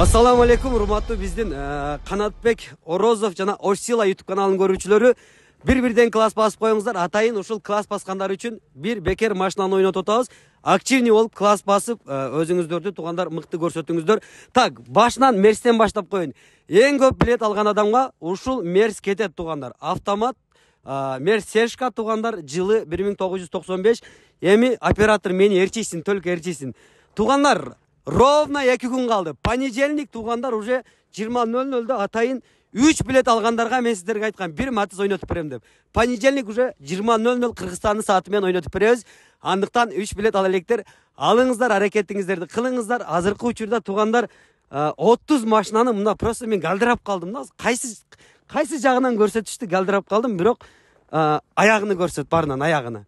Assalamu алейкум, урматтуу биздин Канатбек Орозов жана Ошсила YouTube каналынын көрүүчүлөрү. Бир-бирден класс басып коюңуздар. Атайын ушул класс баскандар үчүн бир бекер машинаны ойнотуп атабыз. Активный болуп класс басып, өзүңүздөрдү туугандар мыкты көрсөтүңүздөр. Так, башынан Мерстен баштап коеюн. Эң көп билет алган адамга ушул Мерс кетет туугандар. Автомат Мерс Сешка туугандар, жылы 1995. Эми оператор мени эрчисин, только эрчисин. Туугандар, ровно 2 күн калды. Понедельник туугандар уже 20:00 атайын 3 билет алгандарга мен сиздерге айткам, бир матыз ойнотуп берем деп. Понедельник уже 20:00 Кыргызстандын сааты менен ойнотуп беребиз. Андыктан 3 билет ала электер. Алыңыздар, аракетиңиздерди кылыңыздар. Азыркы учурда туугандар 30 машинаны мына просто мен галдырап калдым да. Кайсы жагынан көрсөтүштү, галдырап калдым, бирок аягыны көрсөт, барынан аягыны.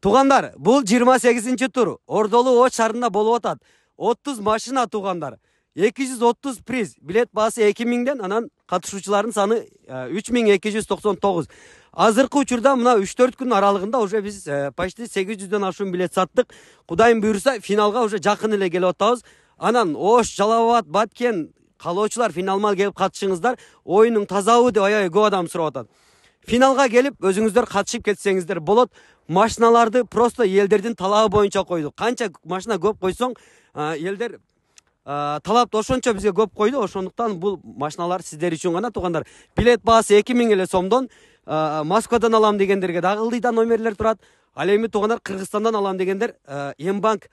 Туугандар, бул 28-чи тур. Ордолуу Оч шаарында болуп атат. 30 машина туугандар. 230 приз. Билет баасы 2000ден, анан катышуучулардын саны 3299. Азыркы учурда мына 3-4 күн аралыгында уже биз почти 800дөн ашуун билет саттык. Кудайым буйруса, финалга уже жакын эле келип атабыз. Анан Ош, Жалал Абад, Баткен калоочулар финалга келип катышыңыздар. Оюнуң тазабы деп аябай көп адам сурап атат. Финалга келип өзүңүздөр катышып кетсеңиздер болот. Машиналарды просто элдердин талабы боюнча койдук. Канча машина көп койсоң, элдер талапты ошончо бизге көп койду. Ошондуктан бул машиналар сиздер үчүн гана туугандар. Билет баасы 2000 эле сомдон. Москвадан алам дегендерге дагы ылдыйдан номерлер турат. Ал эми туугандар Кыргызстандан алам дегендер Мбанк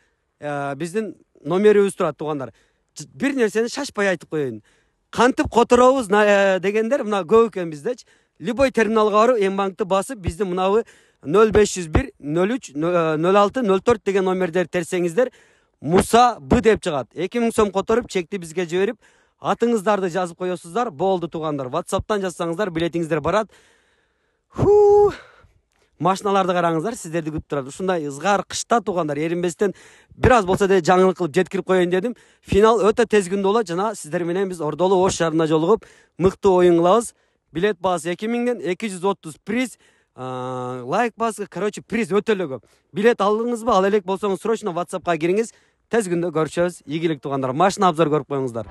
биздин номерибиз турат туугандар. Бир нерсени шашпай айтып коеюн. Кантип которобуз дегендер мына көп экен биздечи. Любой терминалга барып Мбанкты басып биздин мынабы 0501 03 06 04 деген номердерди терсеңиздер Муса Б деп чыгат. 2000 сом которуп чекти бизге жиберип, атыңыздарды жазып коесуздар, болду туугандар. WhatsApp'тан жазсаңыздар билетиңиздер барат. Машиналарды караңыздар, сиздерди күтүп турат. Ушундай ызгар кышта туугандар, эринбестен бир аз болсо да жаңылык кылып жеткирип коеюн дедим. Финал өтө тез күндө болот жана сиздер менен биз Ордолуу Ош шаарында жолугуп, мыкты оюн кылабыз. Билет баасы 2000ден 230 приз. Лайк басы, короче, приз өтө эле көп. Билет алдыңызбы? Ал элек болсоңуз срочно WhatsApp'ка кириңиз. Тез күндө көрүшөбүз. Ийгилик туугандар. Машина обзор көрүп коюңуздар.